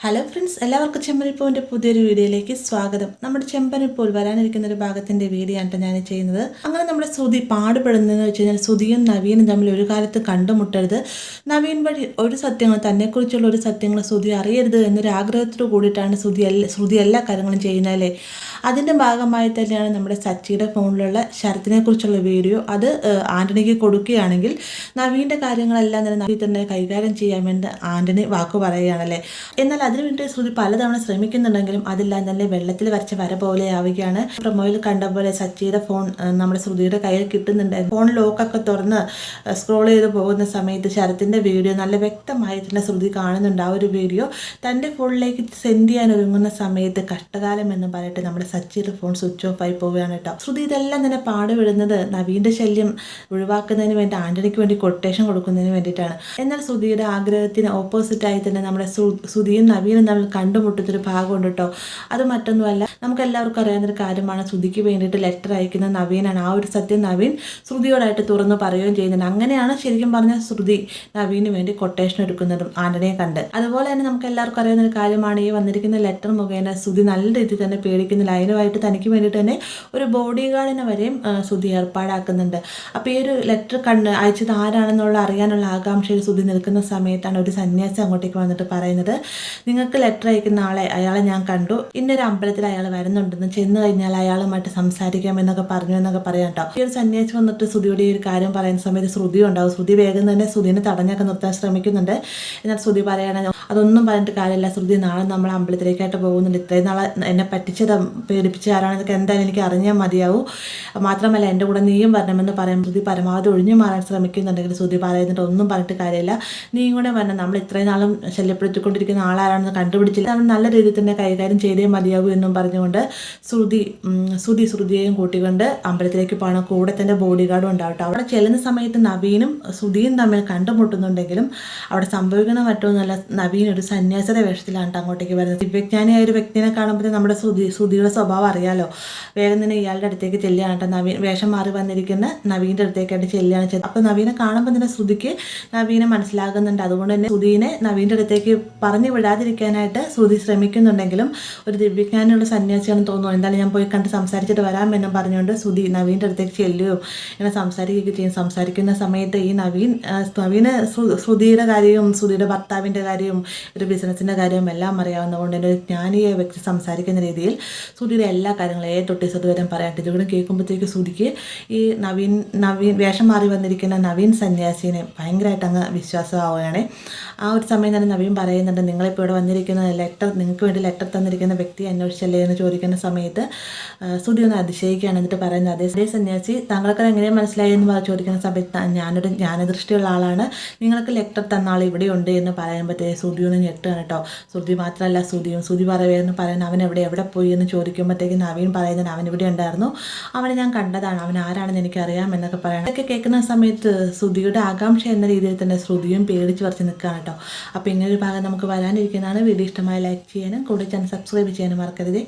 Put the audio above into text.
Hello friends, എല്ലാവർക്കും ചെമ്പനിപ്പോവിൻ്റെ പുതിയൊരു വീഡിയോയിലേക്ക് സ്വാഗതം. നമ്മുടെ ചെമ്പനിപ്പോൾ വരാനിരിക്കുന്ന ഒരു ഭാഗത്തിൻ്റെ വീഡിയോ ആണ് ഞാൻ ചെയ്യുന്നത്. അങ്ങനെ നമ്മുടെ ശ്രുതി പാടുപെടുന്നതെന്ന് വെച്ച് കഴിഞ്ഞാൽ ശ്രുതിയും നവീനും തമ്മിൽ ഒരു കാലത്ത് കണ്ടുമുട്ടരുത്, നവീൻ വഴി ഒരു സത്യങ്ങൾ തന്നെക്കുറിച്ചുള്ള ഒരു സത്യങ്ങൾ ശ്രുതി അറിയരുത് എന്നൊരു ആഗ്രഹത്തോടു കൂടിയിട്ടാണ് ശ്രുതി എല്ലാ കാര്യങ്ങളും ചെയ്യുന്നതല്ലേ. അതിൻ്റെ ഭാഗമായി തന്നെയാണ് നമ്മുടെ സച്ചിയുടെ ഫോണിലുള്ള ശരത്തിനെ കുറിച്ചുള്ള വീഡിയോ. അത് ആൻ്റണിക്ക് കൊടുക്കുകയാണെങ്കിൽ നവീൻ്റെ കാര്യങ്ങളെല്ലാം തന്നെ നവീൻ തന്നെ കൈകാര്യം ചെയ്യാൻ വേണ്ടി ആൻ്റണി വാക്ക് പറയുകയാണല്ലേ. എന്നാൽ അതിനുവേണ്ടി ശ്രുതി പലതവണ ശ്രമിക്കുന്നുണ്ടെങ്കിലും അതെല്ലാം തന്നെ വെള്ളത്തിൽ വരച്ച വര പോലെ ആവുകയാണ്. പ്രൊമോയിൽ കണ്ട പോലെ സച്ചിയുടെ ഫോൺ നമ്മുടെ ശ്രുതിയുടെ കയ്യിൽ കിട്ടുന്നുണ്ട്. ഫോൺ ലോക്കൊക്കെ തുറന്ന് സ്ക്രോൾ ചെയ്ത് പോകുന്ന സമയത്ത് ശരത്തിൻ്റെ വീഡിയോ നല്ല വ്യക്തമായി തന്നെ ശ്രുതി കാണുന്നുണ്ട്. ആ ഒരു വീഡിയോ തൻ്റെ ഫോണിലേക്ക് സെൻഡ് ചെയ്യാൻ ഒരുങ്ങുന്ന സമയത്ത് കഷ്ടകാലം എന്ന് പറയട്ടെ നമ്മുടെ സച്ചിയുടെ ഫോൺ സ്വിച്ച് ഓഫ് ആയി പോവുകയാണ് കേട്ടോ. ശ്രുതി ഇതെല്ലാം തന്നെ പാടുവിടുന്നത് നവീൻ്റെ ശല്യം ഒഴിവാക്കുന്നതിന് വേണ്ടി ആൻ്റണിക്ക് വേണ്ടി കൊട്ടേഷൻ കൊടുക്കുന്നതിന് വേണ്ടിയിട്ടാണ്. എന്നാൽ ശ്രുതിയുടെ ആഗ്രഹത്തിന് ഓപ്പോസിറ്റായി തന്നെ നമ്മുടെ ശ്രുതിയും നവീനും തമ്മിൽ കണ്ടുമുട്ടുന്നൊരു ഭാഗമുണ്ട് കേട്ടോ. അത് മറ്റൊന്നുമല്ല, നമുക്ക് എല്ലാവർക്കും അറിയാവുന്നൊരു കാര്യമാണ്. ശ്രുതിക്ക് വേണ്ടിയിട്ട് ലെറ്റർ അയക്കുന്ന നവീനാണ്. ആ ഒരു സത്യം നവീൻ ശ്രുതിയോടായിട്ട് തുറന്നു പറയുകയും ചെയ്യുന്നുണ്ട്. അങ്ങനെയാണ് ശരിക്കും പറഞ്ഞാൽ ശ്രുതി നവീന് വേണ്ടി കൊട്ടേഷൻ എടുക്കുന്നതും ആൻ്റണിയെ കണ്ട്. അതുപോലെ തന്നെ നമുക്ക് എല്ലാവർക്കും അറിയാവുന്ന ഒരു കാര്യമാണ്, ഈ വന്നിരിക്കുന്ന ലെറ്റർ മുഖേന ശ്രുതി നല്ല രീതിയിൽ തന്നെ പേടിക്കുന്നില്ല. അതിനുമായിട്ട് തനിക്ക് വേണ്ടിയിട്ട് തന്നെ ഒരു ബോഡി ഗാർഡിനെ വരെയും ശ്രുതി ഏർപ്പാടാക്കുന്നുണ്ട്. അപ്പോൾ ഈ ഒരു ലെറ്റർ അയച്ചത് ആരാണെന്നുള്ള അറിയാനുള്ള ആകാംക്ഷയിൽ ശ്രുതി നിൽക്കുന്ന സമയത്താണ് ഒരു സന്യാസി അങ്ങോട്ടേക്ക് വന്നിട്ട് പറയുന്നത്, നിങ്ങൾക്ക് ലെറ്റർ അയക്കുന്ന അയാളെ ഞാൻ കണ്ടു, ഇന്നൊരു അമ്പലത്തിൽ അയാൾ വരുന്നുണ്ടെന്ന്, ചെന്ന് കഴിഞ്ഞാൽ അയാളുമായിട്ട് സംസാരിക്കാം എന്നൊക്കെ പറഞ്ഞു എന്നൊക്കെ പറയാം കേട്ടോ. ഈ ഒരു സന്യാസി വന്നിട്ട് ശ്രുതിയോട് ഈ ഒരു കാര്യം പറയുന്ന സമയത്ത് ശ്രുതി ഉണ്ടാവും. ശ്രുതി വേഗം തന്നെ ശ്രുതിനെ തടഞ്ഞൊക്കെ നിർത്താൻ ശ്രമിക്കുന്നുണ്ട്. എന്നാൽ ശ്രുതി പറയണ അതൊന്നും പറഞ്ഞിട്ട് കാര്യമില്ല, ശ്രുതി നാളെ നമ്മൾ അമ്പലത്തിലേക്കായിട്ട് പോകുന്നുണ്ട്, ഇത്രയും നാളെ എന്നെ പറ്റിച്ചത് പേടിപ്പിച്ച ആരാണെന്നൊക്കെ എന്തായാലും എനിക്ക് അറിഞ്ഞാൽ മതിയാവും, മാത്രമല്ല എൻ്റെ കൂടെ നീയും വരണമെന്ന് പറയും. ശ്രുതി പരമാവധി ഒഴിഞ്ഞു മാറാൻ ശ്രമിക്കുന്നുണ്ടെങ്കിൽ ശ്രുതി പറയുന്നുണ്ട് ഒന്നും പറഞ്ഞിട്ട് കാര്യമില്ല, നീയും കൂടെ വരണം, നമ്മൾ ഇത്രയും നാളും ശല്യപ്പെടുത്തിക്കൊണ്ടിരിക്കുന്ന ആളാരാണെന്ന് കണ്ടുപിടിച്ചില്ല, നമ്മൾ നല്ല രീതിയിൽ തന്നെ കൈകാര്യം ചെയ്തേ മതിയാവൂ എന്നും പറഞ്ഞുകൊണ്ട് ശ്രുതിയെയും കൂട്ടിക്കൊണ്ട് അമ്പലത്തിലേക്ക് പോകണം. കൂടെ തന്നെ ബോഡി ഗാർഡും ഉണ്ടാവട്ടെ. അവിടെ ചെല്ലുന്ന സമയത്ത് നവീനും ശ്രുതിയും തമ്മിൽ കണ്ടുമുട്ടുന്നുണ്ടെങ്കിലും അവിടെ സംഭവിക്കുന്ന മറ്റൊന്നുമല്ല, നവീൻ ഒരു സന്യാസിയുടെ വേഷത്തിലാണ് അങ്ങോട്ടേക്ക് വരുന്നത്. ദിവ്യജ്ഞാനിയായ ഒരു വ്യക്തിനെ കാണുമ്പോൾ നമ്മുടെ ശ്രുതിയുടെ സ്വഭാവം അറിയാലോ. വേഗം തന്നെ ഇയാളുടെ അടുത്തേക്ക് ചെല്ലുകയാണ്. നവീൻ വേഷം മാറി വന്നിരിക്കുന്ന നവീൻ്റെ അടുത്തേക്കായിട്ട് ചെല്ലുകയാണ് ചെയ്തത്. അപ്പോൾ നവീനെ കാണുമ്പോൾ തന്നെ ശ്രുതിക്ക് നവീനെ മനസ്സിലാകുന്നുണ്ട്. അതുകൊണ്ട് തന്നെ ശ്രുതിനെ നവീൻ്റെ അടുത്തേക്ക് പറഞ്ഞു വിടാതിരിക്കാനായിട്ട് ശ്രുതി ശ്രമിക്കുന്നുണ്ടെങ്കിലും ഒരു ദിവ്യജ്ഞാനിയുള്ള സന്യാസിയാണെന്ന് തോന്നുന്നു. എന്തായാലും ഞാൻ പോയി കണ്ട് സംസാരിച്ചിട്ട് വരാമെന്നും പറഞ്ഞുകൊണ്ട് ശ്രുതി നവീൻ്റെ അടുത്തേക്ക് ചെല്ലുകയും ഇങ്ങനെ സംസാരിക്കുകയൊക്കെ ചെയ്യും. സംസാരിക്കുന്ന സമയത്ത് ഈ നവീന് ശ്രുതിയുടെ കാര്യവും ശ്രുതിയുടെ ഭർത്താവിൻ്റെ കാര്യവും ഒരു ബിസിനസ്സിൻ്റെ കാര്യവും എല്ലാം അറിയാവുന്നതുകൊണ്ട് തന്നെ ഒരു ജ്ഞാനിയെ വ്യക്തി സംസാരിക്കുന്ന രീതിയിൽ ശ്രുതിയുടെ എല്ലാ കാര്യങ്ങളും തൊട്ടി സതുവരം പറയാണ്ട്. ഇതുകൂടെ കേൾക്കുമ്പോഴത്തേക്ക് ശ്രുതിക്ക് ഈ നവീൻ വേഷം മാറി വന്നിരിക്കുന്ന നവീൻ സന്യാസിനെ ഭയങ്കരമായിട്ട് അങ്ങ് വിശ്വാസമാവുകയാണ്. ആ ഒരു സമയം തന്നെ നവീൻ പറയുന്നുണ്ട്, നിങ്ങളിപ്പോൾ ഇവിടെ വന്നിരിക്കുന്ന നിങ്ങൾക്ക് വേണ്ടി ലെറ്റർ തന്നിരിക്കുന്ന വ്യക്തി അന്വേഷിച്ചല്ലേ എന്ന് ചോദിക്കുന്ന സമയത്ത് ശ്രുതി ഒന്ന് അതിശയിക്കുകയാണ്. എന്നിട്ട് പറയുന്നത്, അതേ സന്യാസി, താങ്കൾക്ക് എങ്ങനെയാണ് മനസ്സിലായി എന്ന് ചോദിക്കുന്ന സമയത്ത് ഞാനൊരു ജ്ഞാനദൃഷ്ടിയുള്ള ആളാണ്, നിങ്ങൾക്ക് ലെറ്റർ തന്ന ആൾ ഇവിടെയുണ്ട് എന്ന് പറയുമ്പോഴത്തേക്ക് ശ്രുതി ഒന്ന് ഞെട്ടുകയാണ് കേട്ടോ. ശ്രുതി മാത്രമല്ല ശ്രുതി പറയുമെന്ന് പറയുന്നത് അവൻ എവിടെ പോയി എന്ന് ചോദിക്കുമ്പോഴത്തേക്ക് നവീൻ പറയുന്നത് അവൻ ഇവിടെ ഉണ്ടായിരുന്നു, അവനെ ഞാൻ കണ്ടതാണ്, അവൻ ആരാണെന്ന് എനിക്കറിയാം എന്നൊക്കെ പറയണം. ഇതൊക്കെ കേൾക്കുന്ന സമയത്ത് ശ്രുതിയുടെ ആകാംക്ഷ എന്ന രീതിയിൽ തന്നെ ശ്രുതിയും പേടിച്ച് പറിച്ച് നിൽക്കുകയാണ് കേട്ടോ. അപ്പോൾ ഇങ്ങനൊരു ഭാഗം നമുക്ക് വരാനിരിക്കുന്നതാണ്. വീഡിയോ ഇഷ്ടമായി ലൈക്ക് ചെയ്യാനും കൂടെ ചാനൽ സബ്സ്ക്രൈബ് ചെയ്യാനും മറക്കരുത്.